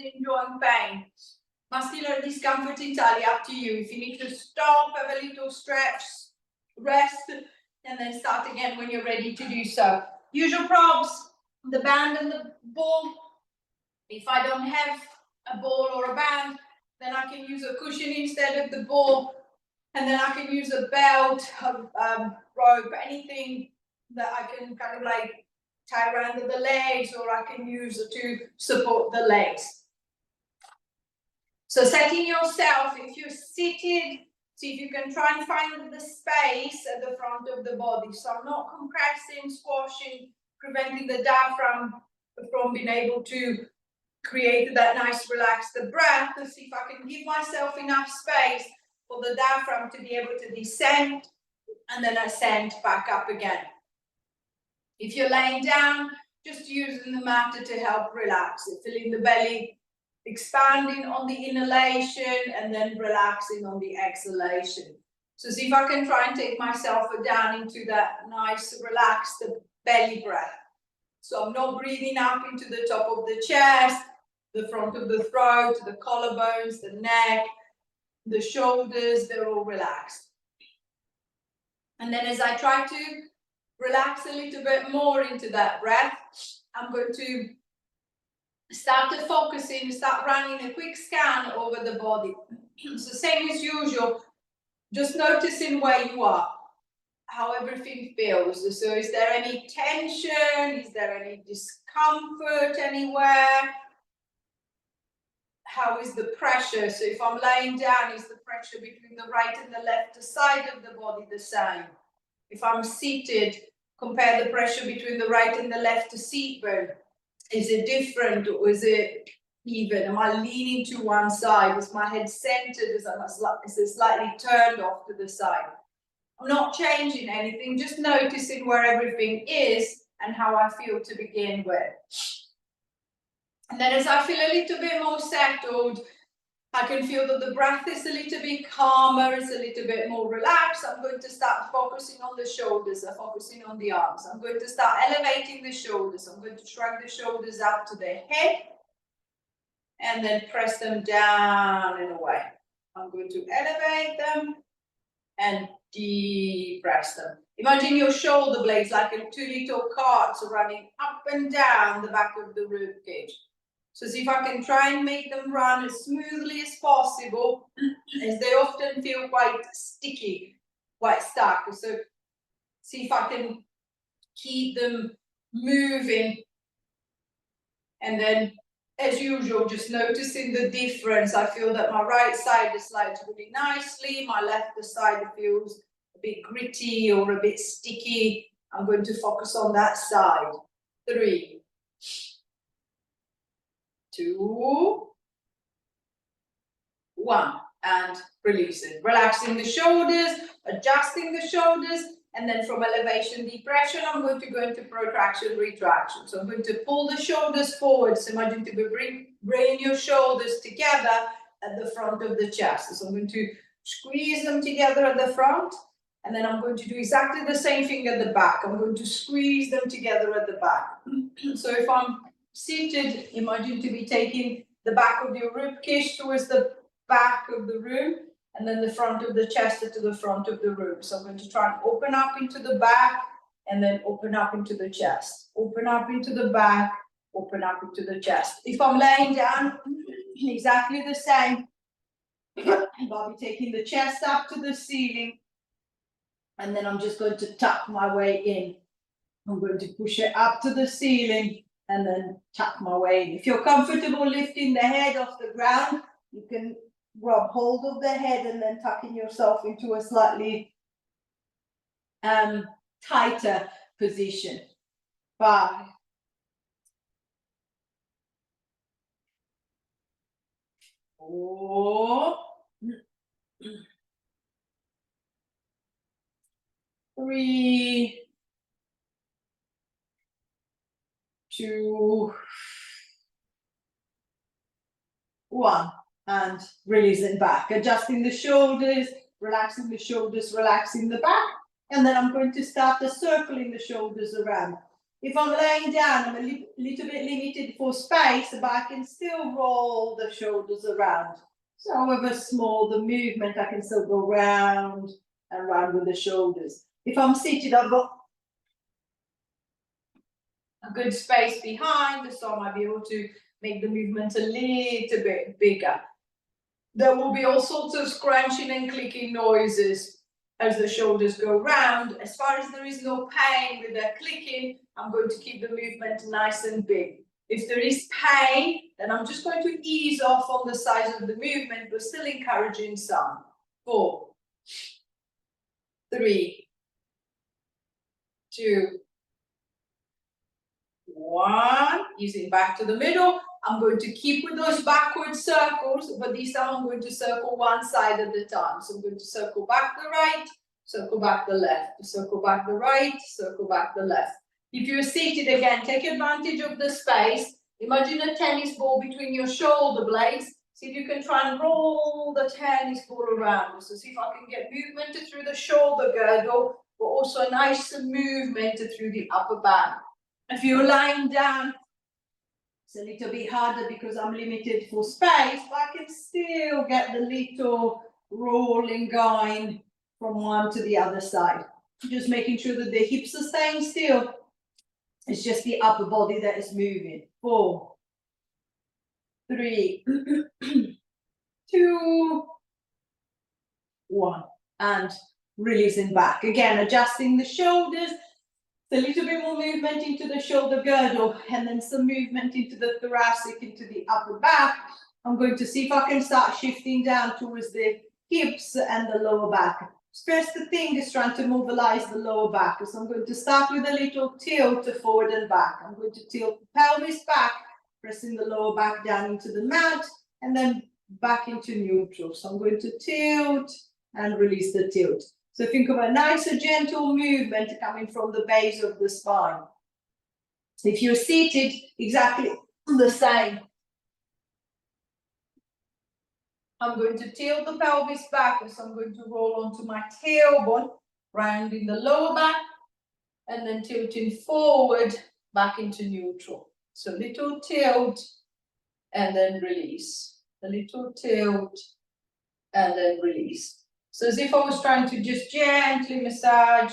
enjoying pain. Muscular discomfort entirely up to you. If you need to stop, have a little stretch, rest, and then start again when you're ready to do so. Usual props, the band and the ball. If I don't have a ball or a band, then I can use a cushion instead of the ball, and then I can use a belt, rope, anything that I can kind of like tie around the legs, or I can use to support the legs. So setting yourself, if you're seated, see if you can try and find the space at the front of the body. So I'm not compressing, squashing, preventing the diaphragm from being able to create that nice relaxed breath, to see if I can give myself enough space for the diaphragm to be able to descend and then ascend back up again. If you're laying down, just using the mat to help relax it, filling the belly, expanding on the inhalation and then relaxing on the exhalation. So see if I can try and take myself down into that nice relaxed belly breath. So I'm not breathing up into the top of the chest, the front of the throat, the collarbones, the neck, the shoulders, they're all relaxed. And then as I try to relax a little bit more into that breath, I'm going to start running a quick scan over the body. So same as usual, just noticing where you are, how everything feels. So is there any tension? Is there any discomfort anywhere? How is the pressure? So if I'm laying down, is the pressure between the right and the left side of the body the same? If I'm seated, compare the pressure between the right and the left seat bone. Is it different or is it even? Am I leaning to one side? Is my head centered? Is it slightly turned off to the side? I'm not changing anything, just noticing where everything is and how I feel to begin with. And then as I feel a little bit more settled, I can feel that the breath is a little bit calmer, it's a little bit more relaxed. I'm going to start focusing on the shoulders, focusing on the arms. I'm going to start elevating the shoulders. I'm going to shrug the shoulders up to the head and then press them down and away. I'm going to elevate them and depress them. Imagine your shoulder blades like two little carts running up and down the back of the rib cage. So see if I can try and make them run as smoothly as possible, as they often feel quite sticky, quite stuck. So see if I can keep them moving. And then, as usual, just noticing the difference. I feel that my right side slides really nicely. My left side feels a bit gritty or a bit sticky. I'm going to focus on that side. 3, 2, 1, and releasing. Relaxing the shoulders, adjusting the shoulders, and then from elevation, depression, I'm going to go into protraction, retraction. So I'm going to pull the shoulders forward. So imagine to bring your shoulders together at the front of the chest. So I'm going to squeeze them together at the front, and then I'm going to do exactly the same thing at the back. I'm going to squeeze them together at the back. So if I'm seated, imagine to be taking the back of your rib cage towards the back of the room, and then the front of the chest to the front of the room. So I'm going to try and open up into the back, and then open up into the chest. Open up into the back, open up into the chest. If I'm laying down, exactly the same. I'll be taking the chest up to the ceiling, and then I'm just going to tuck my way in. I'm going to push it up to the ceiling, and then tuck my way in. If you're comfortable lifting the head off the ground, you can grab hold of the head and then tucking yourself into a slightly tighter position. 5, 4, 3, 2, 1, and releasing back, adjusting the shoulders, relaxing the back, and then I'm going to start circling the shoulders around. If I'm laying down, I'm a little bit limited for space, but I can still roll the shoulders around. So however small the movement, I can still go round and round with the shoulders. If I'm seated, I've got a good space behind, so I might be able to make the movement a little bit bigger. There will be all sorts of scrunching and clicking noises as the shoulders go round. As far as there is no pain with the clicking, I'm going to keep the movement nice and big. If there is pain, then I'm just going to ease off on the size of the movement, but still encouraging some. 4, 3, 2, 1. Easing back to the middle. I'm going to keep with those backward circles, but this time I'm going to circle one side at a time. So I'm going to circle back the right, circle back the left, circle back the right, circle back the left. If you're seated again, take advantage of the space. Imagine a tennis ball between your shoulder blades. See if you can try and roll the tennis ball around. So see if I can get movement through the shoulder girdle, but also a nice movement through the upper back. If you're lying down, it's a little bit harder because I'm limited for space, but I can still get the little rolling going from one to the other side. Just making sure that the hips are staying still. It's just the upper body that is moving. 4, 3, 2, 1. And releasing back. Again, adjusting the shoulders. A little bit more movement into the shoulder girdle and then some movement into the thoracic, into the upper back. I'm going to see if I can start shifting down towards the hips and the lower back. First thing is trying to mobilize the lower back. So I'm going to start with a little tilt forward and back. I'm going to tilt the pelvis back, pressing the lower back down into the mat and then back into neutral. So I'm going to tilt and release the tilt. So think of a nice, gentle movement coming from the base of the spine. If you're seated, exactly the same. I'm going to tilt the pelvis back, so I'm going to roll onto my tailbone, rounding the lower back, and then tilting forward, back into neutral. So little tilt, and then release. A little tilt, and then release. So as if I was trying to just gently massage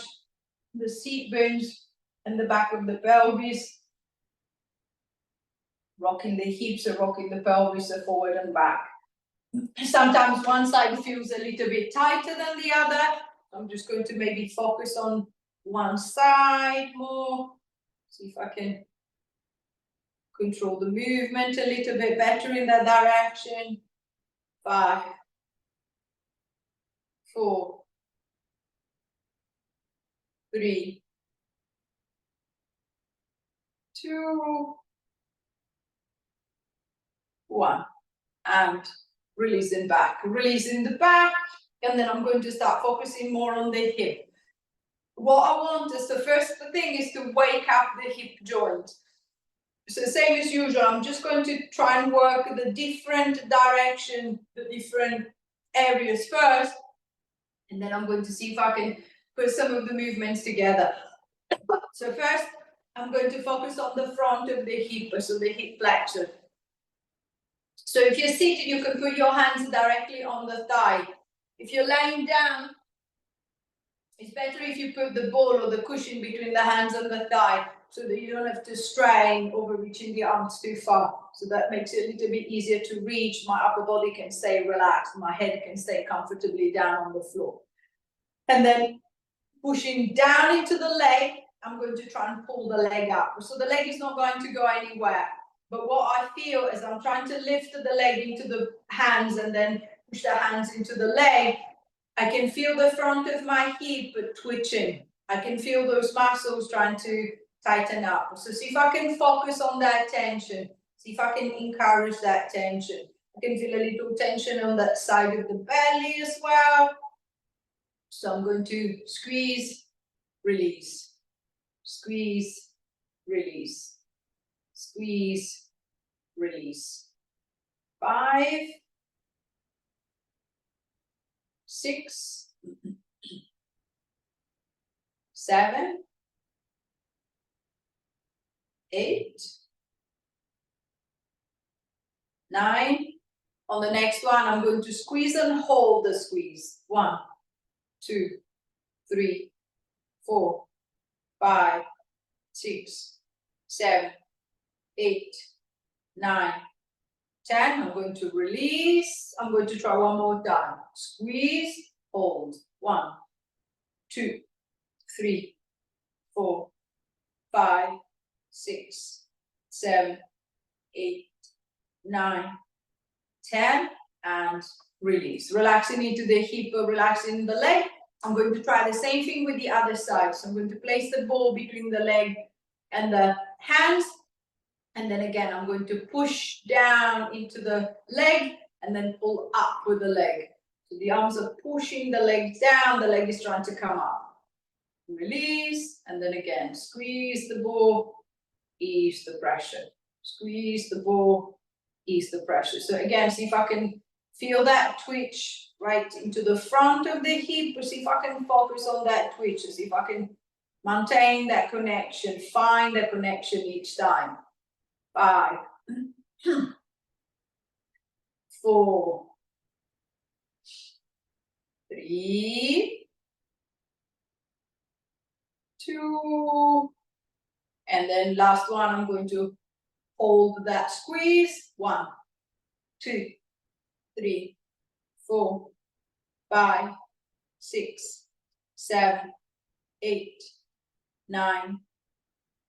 the seat bones and the back of the pelvis, rocking the hips or rocking the pelvis forward and back. Sometimes one side feels a little bit tighter than the other. I'm just going to maybe focus on one side more. See if I can control the movement a little bit better in that direction. 5, 4, 3, 2, 1. And releasing back, releasing the back, and then I'm going to start focusing more on the hip. What I want is the first thing is to wake up the hip joint. So same as usual, I'm just going to try and work the different direction, the different areas first, and then I'm going to see if I can put some of the movements together. So first, I'm going to focus on the front of the hip, so the hip flexor. So if you're seated, you can put your hands directly on the thigh. If you're lying down, it's better if you put the ball or the cushion between the hands and the thigh so that you don't have to strain over reaching the arms too far. So that makes it a little bit easier to reach. My upper body can stay relaxed. My head can stay comfortably down on the floor. And then pushing down into the leg, I'm going to try and pull the leg up. So the leg is not going to go anywhere. But what I feel is I'm trying to lift the leg into the hands and then push the hands into the leg. I can feel the front of my hip twitching. I can feel those muscles trying to tighten up. So see if I can focus on that tension. See if I can encourage that tension. I can feel a little tension on that side of the belly as well. So I'm going to squeeze, release, squeeze, release, squeeze, release. 5, 6, 7, 8, 9. On the next one, I'm going to squeeze and hold the squeeze. 1, 2, 3, 4, 5, 6, 7, 8, 9, 10. I'm going to release. I'm going to try one more time. Squeeze, hold. 1, 2, 3, 4, 5, 6, 7, 8, 9, 10, and release. Relaxing into the hip, relaxing the leg. I'm going to try the same thing with the other side. So I'm going to place the ball between the leg and the hands. And then again, I'm going to push down into the leg and then pull up with the leg. So the arms are pushing the leg down, the leg is trying to come up. Release, and then again, squeeze the ball, ease the pressure. Squeeze the ball, ease the pressure. So again, see if I can feel that twitch right into the front of the hip, or see if I can focus on that twitch, or see if I can maintain that connection, find that connection each time. 5, 4, 3, 2, and then last one, I'm going to hold that squeeze. 1, 2, 3, 4, 5, 6, 7, 8, 9,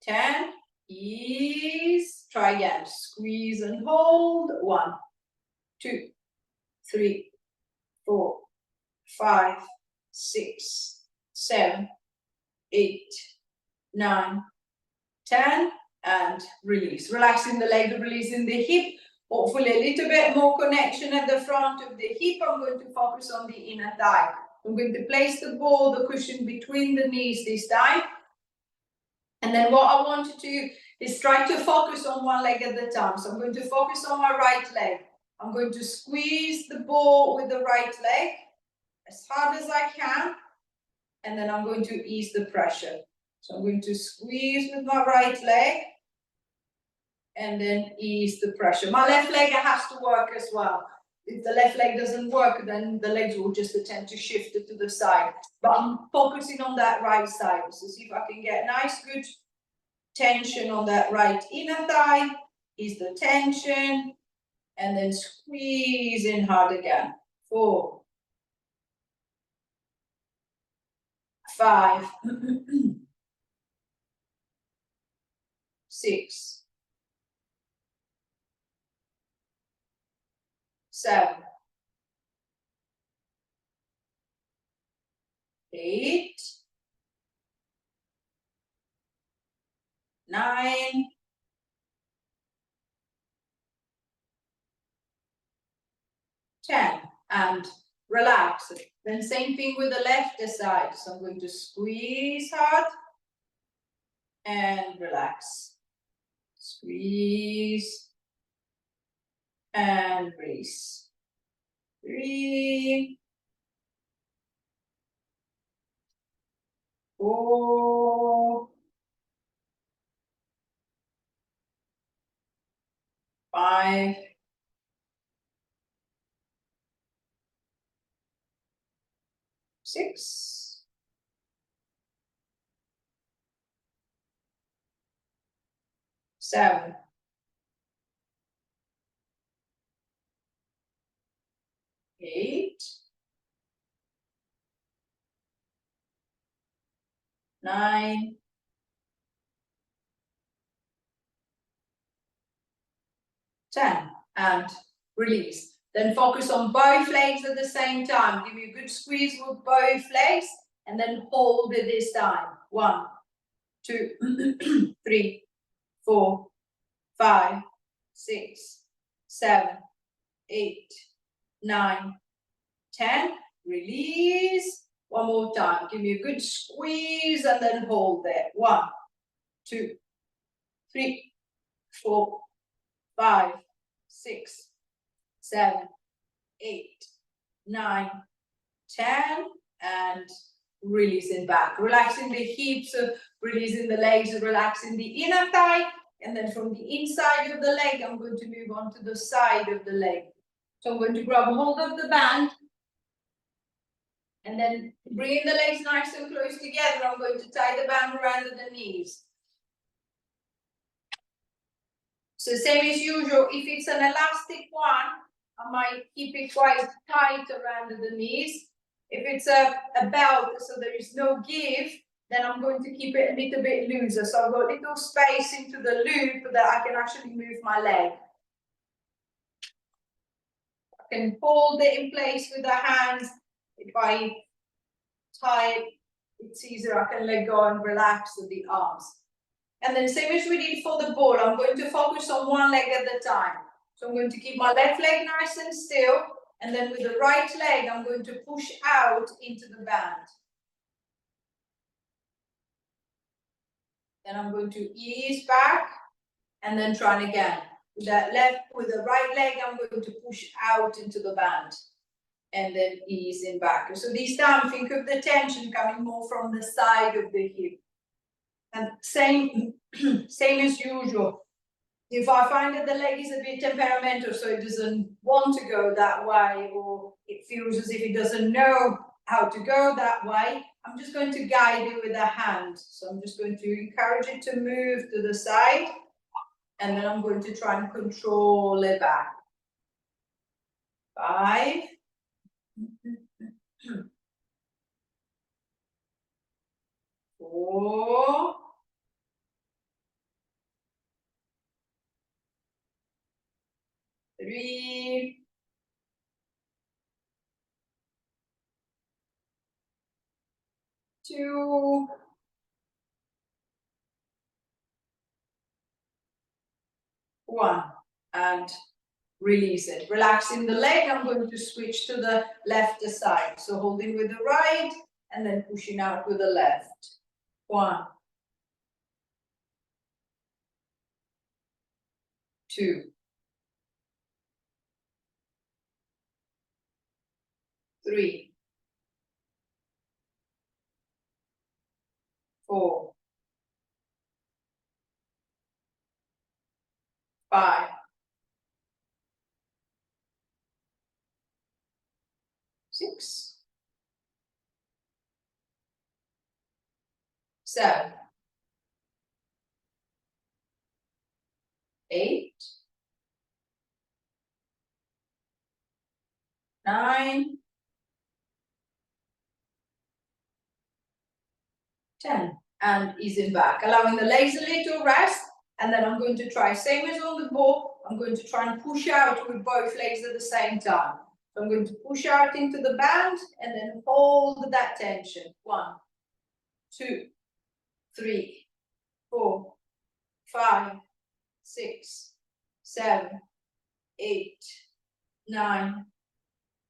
10. Ease. Try again. Squeeze and hold. 1, 2, 3, 4, 5, 6, 7, 8, 9, 10, and release. Relaxing the leg, releasing the hip. Hopefully a little bit more connection at the front of the hip. I'm going to focus on the inner thigh. I'm going to place the ball, the cushion between the knees this time. And then what I want to do is try to focus on one leg at a time. So I'm going to focus on my right leg. I'm going to squeeze the ball with the right leg as hard as I can. And then I'm going to ease the pressure. So I'm going to squeeze with my right leg and then ease the pressure. My left leg has to work as well. If the left leg doesn't work, then the legs will just attempt to shift it to the side. But I'm focusing on that right side. So see if I can get nice, good tension on that right inner thigh. Ease the tension. And then squeeze in hard again. 4, 5, 6, 7, 8, 9, 10, and relax. Then same thing with the left side. So I'm going to squeeze hard and relax. Squeeze and release. 3, 4, 5, 6, 7, 8, 9, 10, and release. Then focus on both legs at the same time. Give you a good squeeze with both legs and then hold it this time. 1, 2, 3, 4, 5, 6, 7, 8, 9, 10. Release. One more time. Give me a good squeeze and then hold there. 1, 2, 3, 4, 5, 6, 7, 8, 9, 10, and releasing back. Relaxing the hips, releasing the legs, relaxing the inner thigh. And then from the inside of the leg, I'm going to move on to the side of the leg. So I'm going to grab hold of the band and then bringing the legs nice and close together, I'm going to tie the band around the knees. So same as usual, if it's an elastic one, I might keep it quite tight around the knees. If it's a belt, so there is no give, then I'm going to keep it a little bit looser. So I've got a little space into the loop that I can actually move my leg. I can hold it in place with the hands. If I tie it, it's easier, I can let go and relax the arms. And then same as we did for the ball, I'm going to focus on one leg at a time. So I'm going to keep my left leg nice and still, and then with the right leg, I'm going to push out into the band. Then I'm going to ease back, and then try again. With the right leg, I'm going to push out into the band, and then easing back. So this time, think of the tension coming more from the side of the hip. And same as usual. If I find that the leg is a bit temperamental, so it doesn't want to go that way, or it feels as if it doesn't know how to go that way, I'm just going to guide it with a hand. So I'm just going to encourage it to move to the side, and then I'm going to try and control it back. 5. 4. 3. 2. 1. And release it. Relaxing the leg, I'm going to switch to the left side. So holding with the right and then pushing out with the left. 1. 2. 3. 4. 5. 6. 7. 8. 9. 10. And easing back, allowing the legs a little rest. And then I'm going to try, same as on the ball, I'm going to try and push out with both legs at the same time. So I'm going to push out into the band and then hold that tension. 1, 2, 3, 4, 5, 6, 7, 8, 9,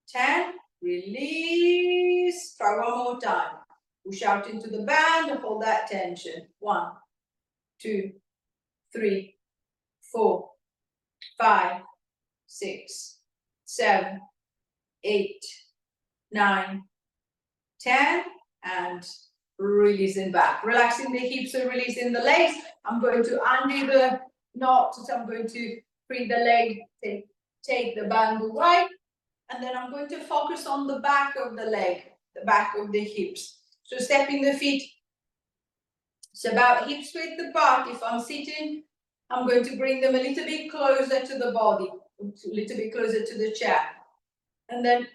10. Release. Try one more time. Push out into the band and hold that tension. 1, 2, 3, 4, 5, 6, 7, 8, 9, 10, and releasing back. Relaxing the hips and releasing the legs. I'm going to undo the knot, so I'm going to free the leg, take the band away, and then I'm going to focus on the back of the leg, the back of the hips. So stepping the feet, it's about hips width apart. If I'm sitting, I'm going to bring them a little bit closer to the body, a little bit closer to the chair. And then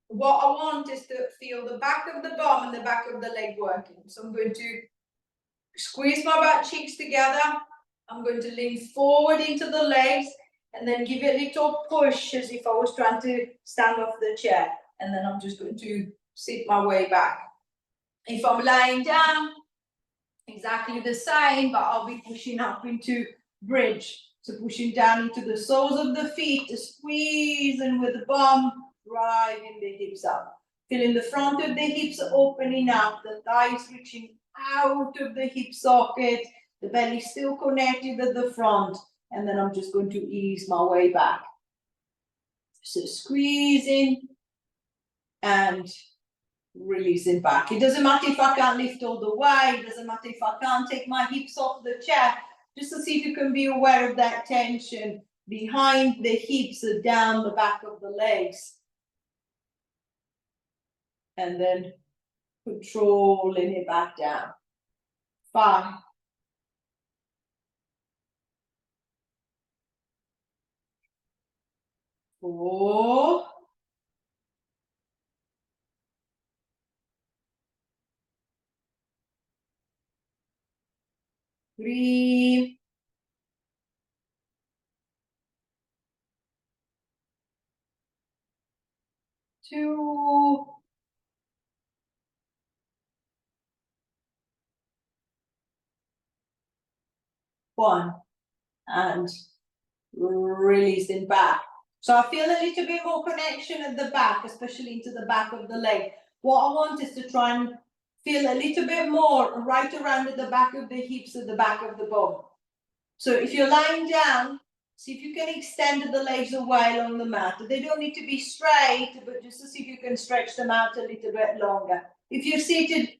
what I want is to feel the back of the bum and the back of the leg working. So I'm going to squeeze my butt cheeks together. I'm going to lean forward into the legs and then give it a little push as if I was trying to stand off the chair. And then I'm just going to sit my way back. If I'm lying down, exactly the same, but I'll be pushing up into bridge. So pushing down into the soles of the feet, to squeeze, and with the bum, driving the hips up. Feeling the front of the hips opening up, the thighs reaching out of the hip socket, the belly still connected at the front, and then I'm just going to ease my way back. So squeezing and releasing back. It doesn't matter if I can't lift all the way, it doesn't matter if I can't take my hips off the chair, just to see if you can be aware of that tension behind the hips or down the back of the legs. And then controlling it back down. 5. 4. 3. 2. 1. And releasing back. So I feel a little bit more connection at the back, especially into the back of the leg. What I want is to try and feel a little bit more right around at the back of the hips, at the back of the bone. So if you're lying down, see if you can extend the legs away along the mat. They don't need to be straight, but just to see if you can stretch them out a little bit longer. If you're seated,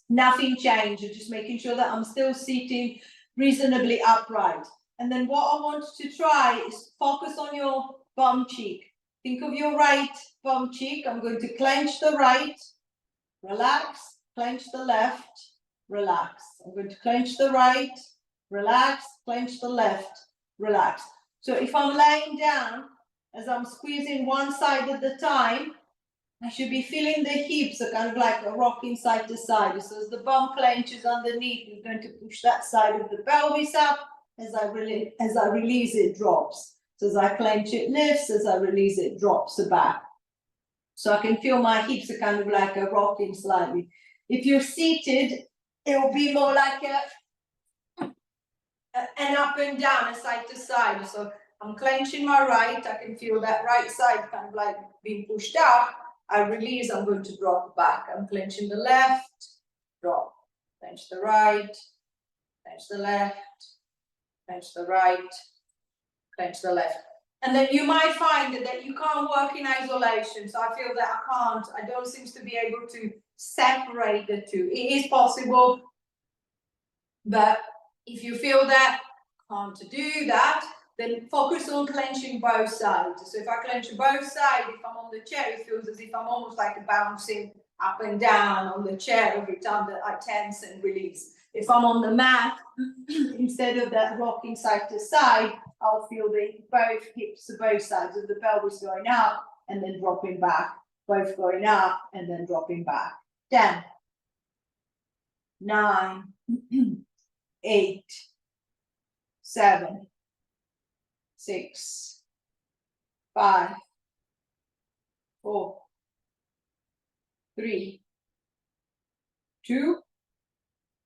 nothing changes, just making sure that I'm still sitting reasonably upright. And then what I want to try is focus on your bum cheek. Think of your right bum cheek. I'm going to clench the right, relax, clench the left, relax. I'm going to clench the right, relax, clench the left, relax. So if I'm laying down, as I'm squeezing one side at a time, I should be feeling the hips are kind of like a rocking side to side. So as the bum clenches underneath, you're going to push that side of the pelvis up. As I release, it drops. So as I clench, it lifts. As I release, it drops back. So I can feel my hips are kind of like a rocking slightly. If you're seated, it will be more like an up and down, a side to side. So I'm clenching my right. I can feel that right side kind of like being pushed up. I release, I'm going to drop back. I'm clenching the left, drop. Clench the right, clench the left, clench the right, clench the left. And then you might find that you can't work in isolation. So I feel that I don't seem to be able to separate the two. It is possible, but if you feel that can't do that, then focus on clenching both sides. So if I clench both sides, if I'm on the chair, it feels as if I'm almost like bouncing up and down on the chair every time that I tense and release. If I'm on the mat, instead of that rocking side to side, I'll feel both hips, both sides of the pelvis going up and then dropping back, both going up and then dropping back. 10, 9, 8, 7, 6, 5, 4, 3, 2,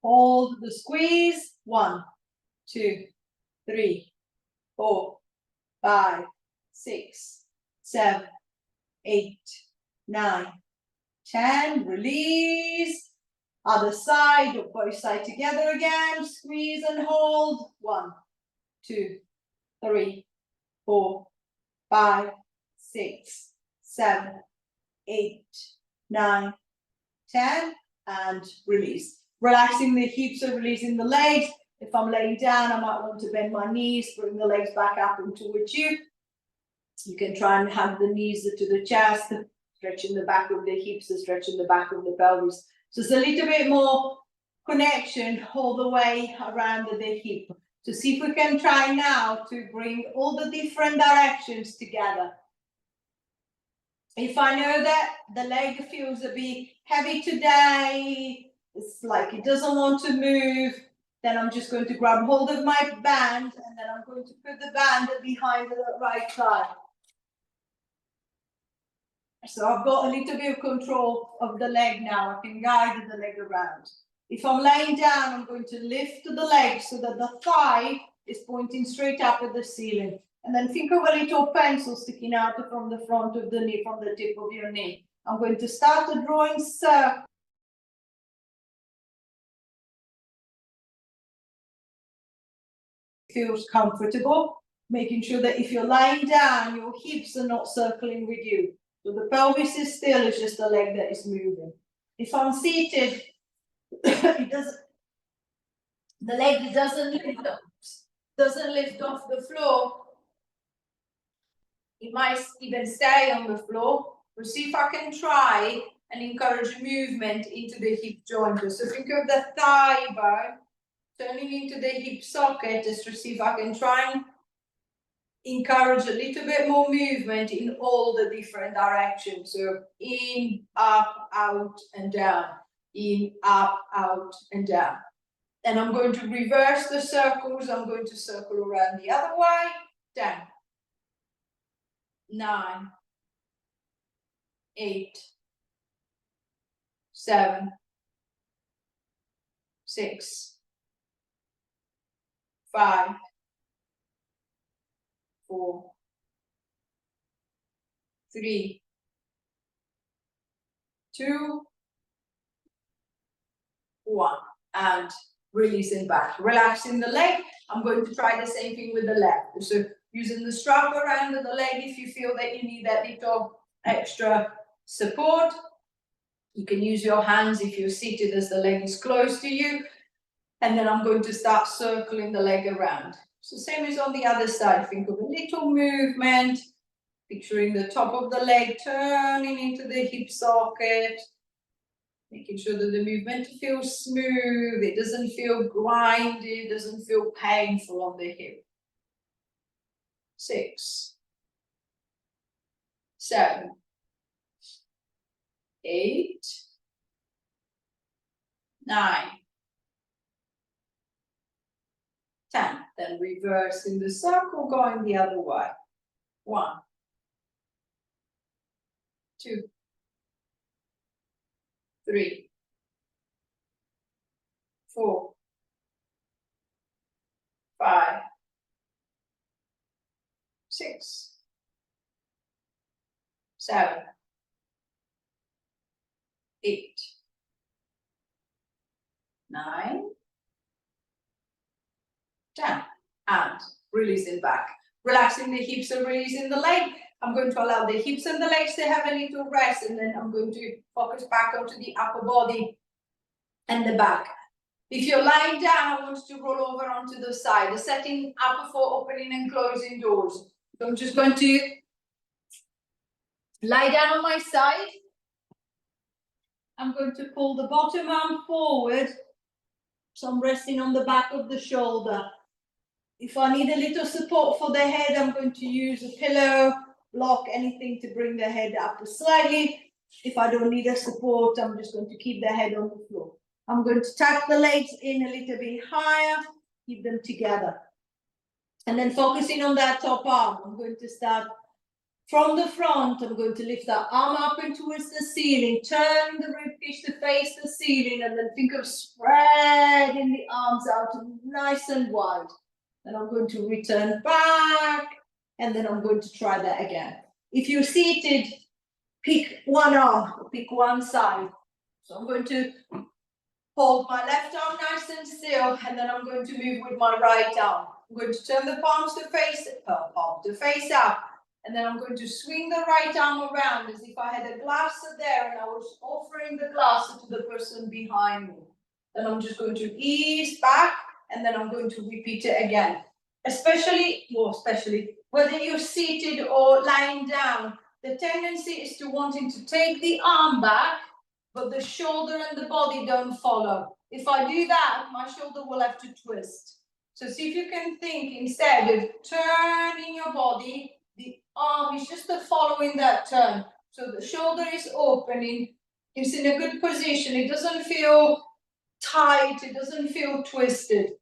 hold the squeeze. 1, 2, 3, 4, 5, 6, 7, 8, 9, 10. Release. Other side, or both sides together again. Squeeze and hold. 1, 2, 3, 4, 5, 6, 7, 8, 9, 10, and release. Relaxing the hips or releasing the legs. If I'm laying down, I might want to bend my knees, bring the legs back up and towards you. You can try and have the knees to the chest, stretching the back of the hips, stretching the back of the pelvis. So it's a little bit more connection all the way around the hip. To see if we can try now to bring all the different directions together. If I know that the leg feels a bit heavy today, it's like it doesn't want to move, then I'm just going to grab hold of my band and then I'm going to put the band behind the right thigh. So I've got a little bit of control of the leg now. I can guide the leg around. If I'm laying down, I'm going to lift the leg so that the thigh is pointing straight up at the ceiling. And then think of a little pencil sticking out from the front of the knee, from the tip of your knee. I'm going to start drawing circles. Feels comfortable, making sure that if you're lying down, your hips are not circling with you. So the pelvis is still, it's just the leg that is moving. If I'm seated, The leg doesn't lift off the floor. It might even stay on the floor. We'll see if I can try and encourage movement into the hip joint. So think of the thigh bone turning into the hip socket, just to see if I can try and encourage a little bit more movement in all the different directions. So in, up, out, and down. In, up, out, and down. And I'm going to reverse the circles. I'm going to circle around the other way. 10, 9, 8, 7, 6, 5, 4, 3, 2, 1. And releasing back. Relaxing the leg. I'm going to try the same thing with the left. So using the strap around the leg if you feel that you need that little extra support. You can use your hands if you're seated as the leg is close to you. And then I'm going to start circling the leg around. So same as on the other side. Think of a little movement. Picturing the top of the leg turning into the hip socket. Making sure that the movement feels smooth. It doesn't feel grinded. Doesn't feel painful on the hip. 6, 7, 8, 9, 10. Then reversing the circle, going the other way. 1, 2, 3, 4, 5, 6, 7, 8, 9, 10. And releasing back. Relaxing the hips and releasing the leg. I'm going to allow the hips and the legs to have a little rest, and then I'm going to focus back onto the upper body and the back. If you're lying down, I want you to roll over onto the side. The setting up for opening and closing doors. So I'm just going to lie down on my side. I'm going to pull the bottom arm forward. So I'm resting on the back of the shoulder. If I need a little support for the head, I'm going to use a pillow, block, anything to bring the head up slightly. If I don't need a support, I'm just going to keep the head on the floor. I'm going to tuck the legs in a little bit higher, keep them together. And then focusing on that top arm, I'm going to start from the front. I'm going to lift that arm up and towards the ceiling, turn the ribcage to face the ceiling, and then think of spreading the arms out nice and wide. Then I'm going to return back, and then I'm going to try that again. If you're seated, pick one arm, pick one side. So I'm going to hold my left arm nice and still, and then I'm going to move with my right arm. I'm going to turn the palm to face up, and then I'm going to swing the right arm around as if I had a glass there and I was offering the glass to the person behind me. Then I'm just going to ease back, and then I'm going to repeat it again. Especially whether you're seated or lying down, the tendency is to wanting to take the arm back, but the shoulder and the body don't follow. If I do that, my shoulder will have to twist. So see if you can think, instead of turning your body, the arm is just following that turn. So the shoulder is opening, it's in a good position. It doesn't feel tight, it doesn't feel twisted.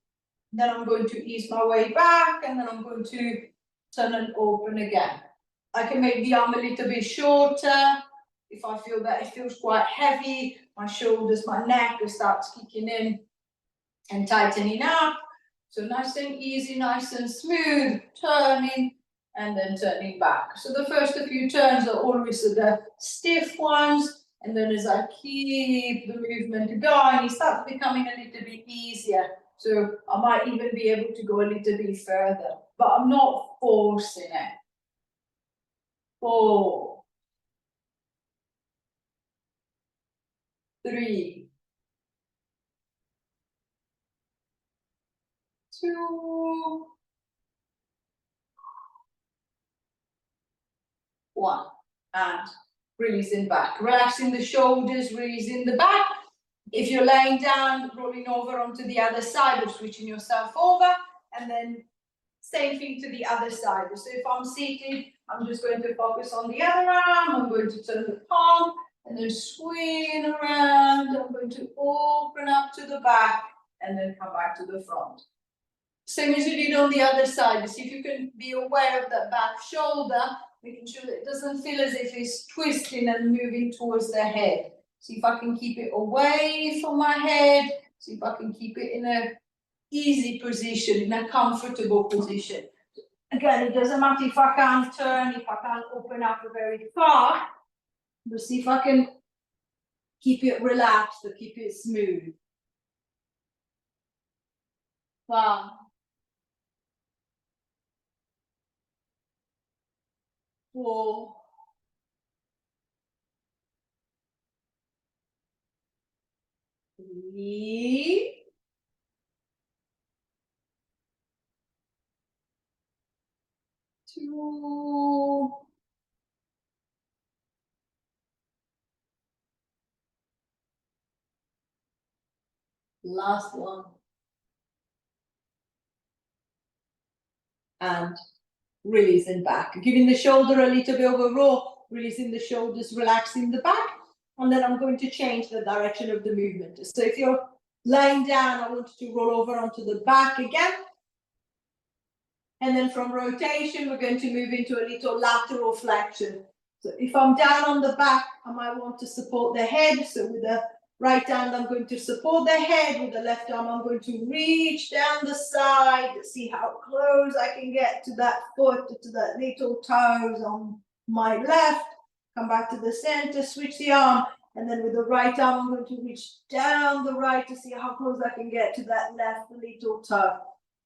Then I'm going to ease my way back, and then I'm going to turn and open again. I can make the arm a little bit shorter. If I feel that it feels quite heavy, my shoulders, my neck starts kicking in and tightening up. So nice and easy, nice and smooth, turning and then turning back. So the first few turns are always the stiff ones, and then as I keep the movement going, it starts becoming a little bit easier. So I might even be able to go a little bit further, but I'm not forcing it. 4, 3, 2, 1, and releasing back. Relaxing the shoulders, releasing the back. If you're laying down, rolling over onto the other side or switching yourself over, and then same thing to the other side. So if I'm seated, I'm just going to focus on the other arm. I'm going to turn the palm and then swing around. I'm going to open up to the back and then come back to the front. Same as you did on the other side. See if you can be aware of that back shoulder, making sure that it doesn't feel as if it's twisting and moving towards the head. See if I can keep it away from my head. See if I can keep it in a easy position, in a comfortable position. Again, it doesn't matter if I can't turn, if I can't open up very far, but see if I can keep it relaxed or keep it smooth. 1, 4, 3, 2, 1, and releasing back. Giving the shoulder a little bit of a roll, releasing the shoulders, relaxing the back, and then I'm going to change the direction of the movement. So if you're lying down, I want you to roll over onto the back again. And then from rotation, we're going to move into a little lateral flexion. So if I'm down on the back, I might want to support the head. So with the right hand, I'm going to support the head. With the left arm, I'm going to reach down the side to see how close I can get to that foot, to that little toes on my left. Come back to the center, switch the arm. And then with the right arm, I'm going to reach down the right to see how close I can get to that left little toe.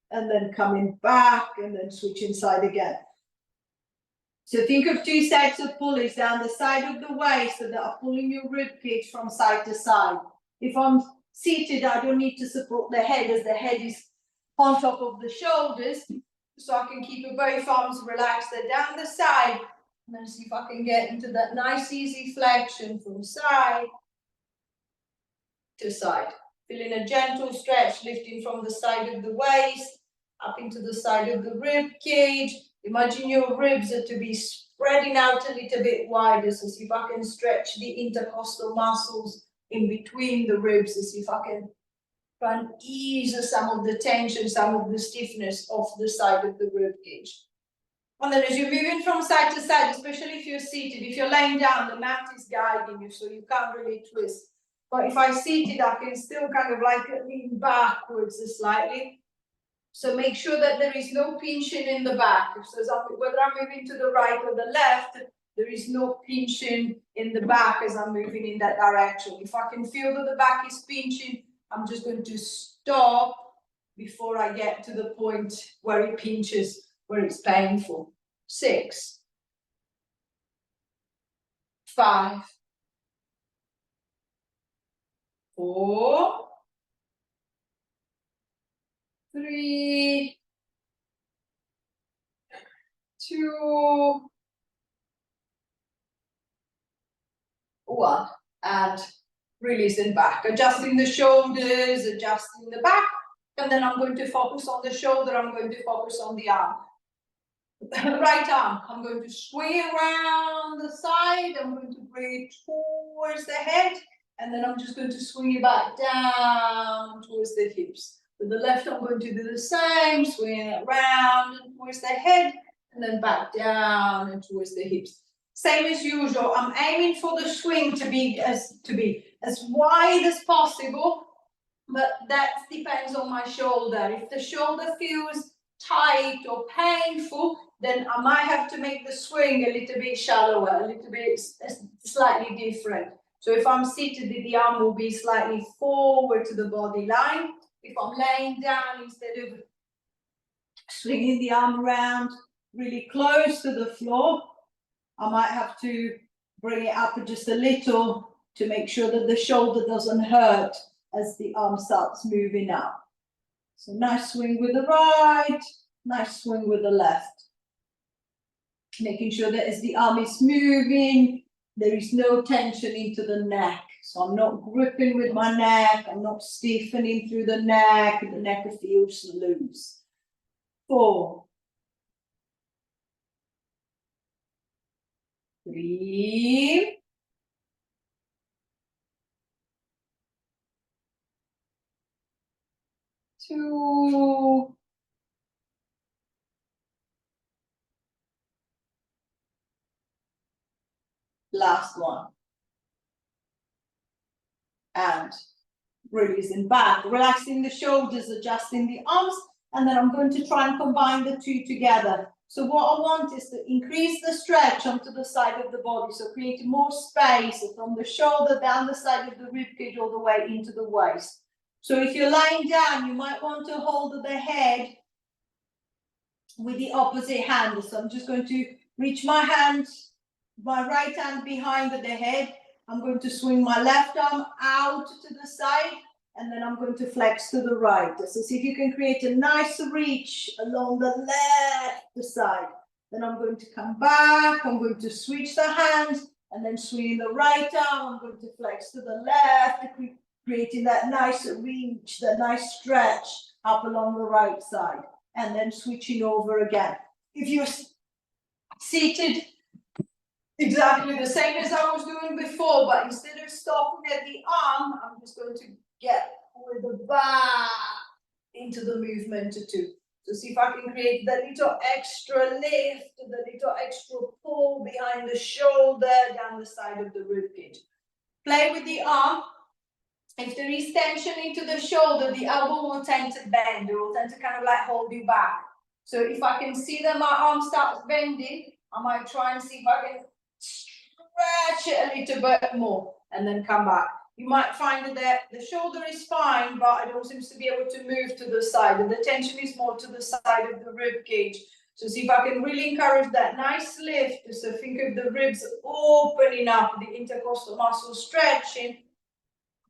And then coming back and then switch inside again. So think of 2 sets of pulleys down the side of the waist that are pulling your rib cage from side to side. If I'm seated, I don't need to support the head as the head is on top of the shoulders. So I can keep both arms relaxed. They're down the side. And then see if I can get into that nice easy flexion from side to side. Feeling a gentle stretch lifting from the side of the waist up into the side of the rib cage. Imagine your ribs are to be spreading out a little bit wider. So see if I can stretch the intercostal muscles in between the ribs. So see if I can try and ease some of the tension, some of the stiffness off the side of the rib cage. And then as you're moving from side to side, especially if you're seated, if you're laying down, the mat is guiding you, so you can't really twist. But if I'm seated, I can still kind of like lean backwards slightly. So make sure that there is no pinching in the back. So whether I'm moving to the right or the left, there is no pinching in the back as I'm moving in that direction. If I can feel that the back is pinching, I'm just going to stop before I get to the point where it pinches, where it's painful. 6, 5, 4, 3, 2, 1, and releasing back, adjusting the shoulders, adjusting the back, and then I'm going to focus on the shoulder, I'm going to focus on the arm. Right arm, I'm going to swing around the side, I'm going to bring it towards the head, and then I'm just going to swing it back down towards the hips. With the left, I'm going to do the same, swing it around and towards the head, and then back down and towards the hips. Same as usual, I'm aiming for the swing to be as wide as possible, but that depends on my shoulder. If the shoulder feels tight or painful, then I might have to make the swing a little bit shallower, a little bit slightly different. So if I'm seated, the arm will be slightly forward to the body line. If I'm laying down, instead of swinging the arm around really close to the floor, I might have to bring it up just a little to make sure that the shoulder doesn't hurt as the arm starts moving up. So nice swing with the right, nice swing with the left. Making sure that as the arm is moving, there is no tension into the neck. So I'm not gripping with my neck, I'm not stiffening through the neck feels loose. 4, 3, 2, last one. And releasing back, relaxing the shoulders, adjusting the arms, and then I'm going to try and combine the two together. So what I want is to increase the stretch onto the side of the body, so creating more space from the shoulder down the side of the ribcage all the way into the waist. So if you're lying down, you might want to hold the head with the opposite hand. So I'm just going to reach my right hand behind the head. I'm going to swing my left arm out to the side, and then I'm going to flex to the right. So see if you can create a nice reach along the left side. Then I'm going to come back, I'm going to switch the hands, and then swing the right arm, I'm going to flex to the left, creating that nice reach, that nice stretch up along the right side, and then switching over again. If you're seated, exactly the same as I was doing before, but instead of stopping at the arm, I'm just going to get with the back into the movement too. So see if I can create the little extra lift, the little extra pull behind the shoulder, down the side of the ribcage. Play with the arm. If there is tension into the shoulder, the elbow will tend to bend. It will tend to kind of like hold you back. So if I can see that my arm starts bending, I might try and see if I can stretch it a little bit more and then come back. You might find that the shoulder is fine, but I don't seem to be able to move to the side, and the tension is more to the side of the rib cage. So see if I can really encourage that nice lift. So think of the ribs opening up, the intercostal muscle stretching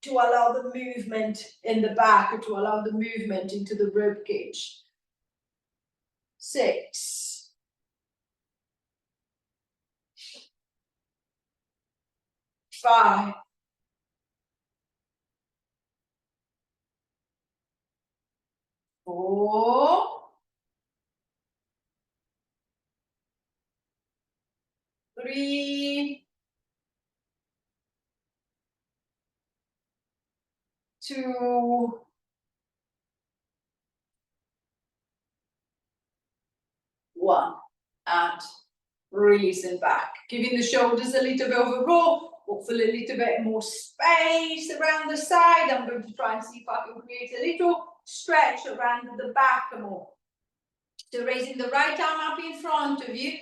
to allow the movement in the back, to allow the movement into the rib cage. 6, 5, 4, 3, 2, 1, and releasing back, giving the shoulders a little bit of a roll, hopefully a little bit more space around the side. I'm going to try and see if I can create a little stretch around the back more. So raising the right arm up in front of you,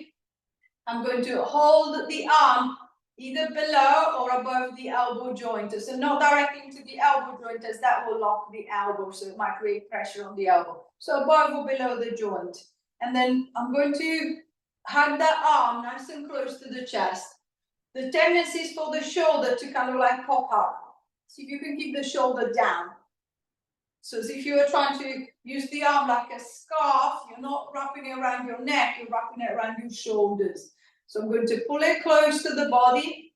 I'm going to hold the arm either below or above the elbow joint. So not directly into the elbow joint, as that will lock the elbow, so it might create pressure on the elbow. So above or below the joint. And then I'm going to hug the arm nice and close to the chest. The tendency is for the shoulder to kind of like pop up. See if you can keep the shoulder down. So as if you were trying to use the arm like a scarf, you're not wrapping it around your neck, you're wrapping it around your shoulders. So I'm going to pull it close to the body.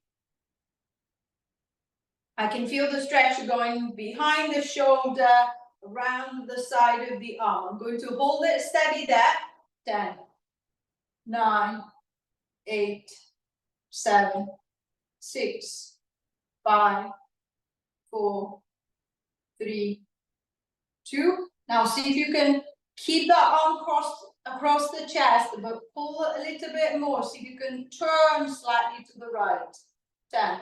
I can feel the stretch going behind the shoulder, around the side of the arm. I'm going to hold it steady there. 10, 9, 8, 7, 6, 5, 4, 3, 2. Now see if you can keep that arm across the chest, but pull a little bit more. See if you can turn slightly to the right. 10,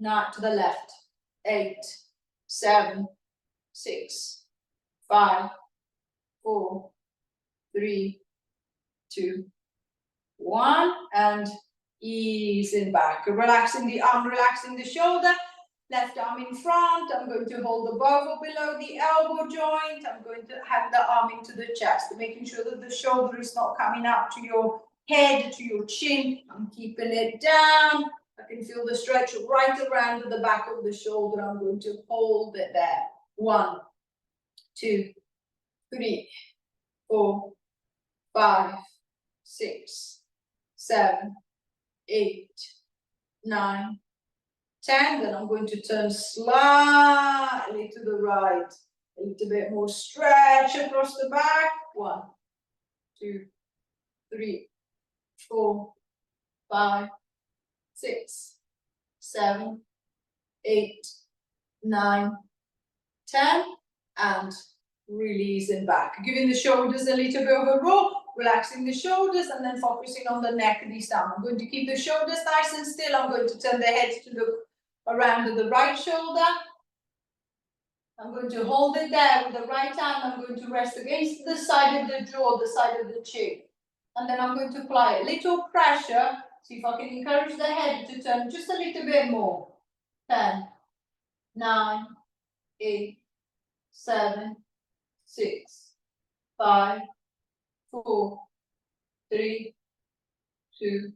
9 to the left. 8, 7, 6, 5, 4, 3, 2, 1, and easing back. Relaxing the arm, relaxing the shoulder. Left arm in front. I'm going to hold above or below the elbow joint. I'm going to have the arm into the chest, making sure that the shoulder is not coming up to your head, to your chin. I'm keeping it down. I can feel the stretch right around the back of the shoulder. I'm going to hold it there. 1, 2, 3, 4, 5, 6, 7, 8, 9, 10. Then I'm going to turn slightly to the right. A little bit more stretch across the back. 1, 2, 3, 4, 5, 6, 7, 8, 9, 10. And releasing back. Giving the shoulders a little bit of a roll, relaxing the shoulders, and then focusing on the neck this time. I'm going to keep the shoulders nice and still. I'm going to turn the head to look around to the right shoulder. I'm going to hold it there with the right hand. I'm going to rest against the side of the jaw, the side of the chin. And then I'm going to apply a little pressure. See if I can encourage the head to turn just a little bit more. 10, 9, 8, 7, 6, 5, 4, 3, 2,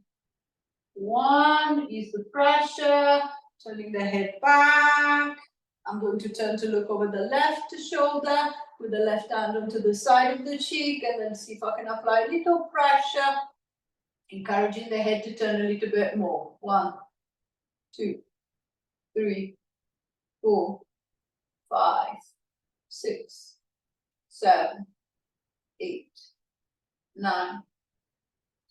1. Ease the pressure. Turning the head back. I'm going to turn to look over the left shoulder with the left hand onto the side of the cheek, and then see if I can apply a little pressure, encouraging the head to turn a little bit more. 1, 2, 3, 4, 5, 6, 7, 8, 9,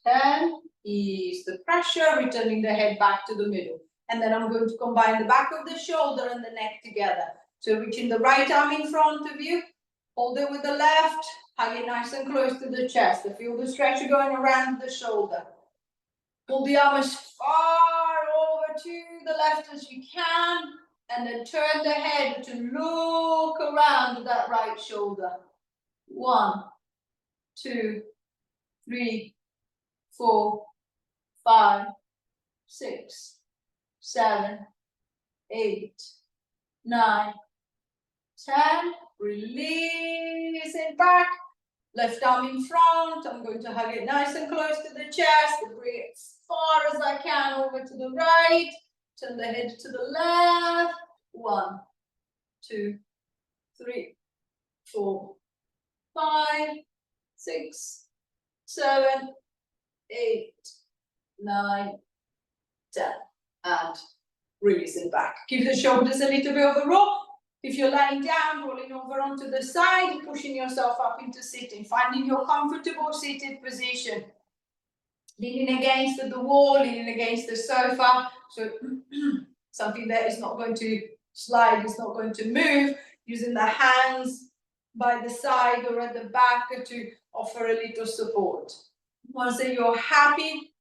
10. Ease the pressure, returning the head back to the middle. And then I'm going to combine the back of the shoulder and the neck together. So reaching the right arm in front of you, hold it with the left, hug it nice and close to the chest. Feel the stretch going around the shoulder. Pull the arm as far over to the left as you can, and then turn the head to look around that right shoulder. 1, 2, 3, 4, 5, 6, 7, 8, 9, 10. Release it back. Left arm in front. I'm going to hug it nice and close to the chest. Bring it as far as I can over to the right. Turn the head to the left. 1, 2, 3, 4, 5, 6, 7, 8, 9, 10. And release it back. Give the shoulders a little bit of a roll. If you're lying down, rolling over onto the side, pushing yourself up into sitting, finding your comfortable seated position. Leaning against the wall, leaning against the sofa. So something that is not going to slide, is not going to move. Using the hands by the side or at the back to offer a little support. Once you're happy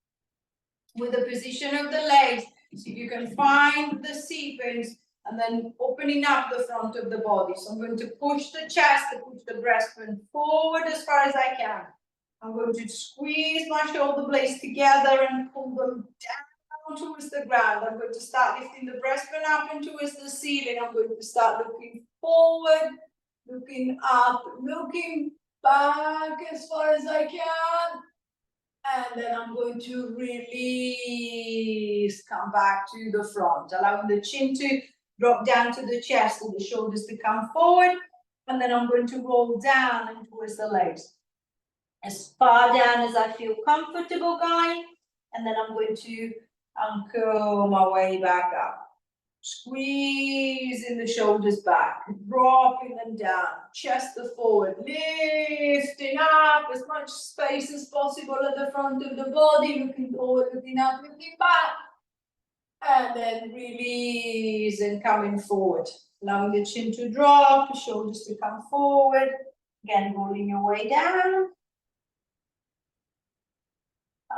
with the position of the legs, see if you can find the seat bones and then opening up the front of the body. So I'm going to push the chest, push the breastbone forward as far as I can. I'm going to squeeze my shoulder blades together and pull them down towards the ground. I'm going to start lifting the breastbone up and towards the ceiling. I'm going to start looking forward, looking up, looking back as far as I can. And then I'm going to release, come back to the front, allowing the chin to drop down to the chest and the shoulders to come forward. And then I'm going to roll down and towards the legs. As far down as I feel comfortable going. And then I'm going to anchor my way back up. Squeezing the shoulders back, dropping them down, chest forward, lifting up as much space as possible at the front of the body, looking forward, looking up, looking back. And then release and coming forward, allowing the chin to drop, the shoulders to come forward. Again, rolling your way down.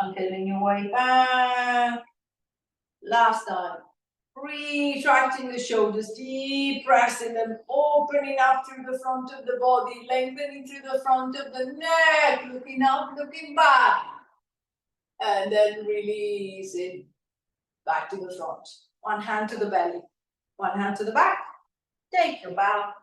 Anchoring your way back. Last time. Retracting the shoulders, deep pressing them, opening up through the front of the body, lengthening through the front of the neck, looking up, looking back. And then releasing back to the front. One hand to the belly, one hand to the back. Take your bow.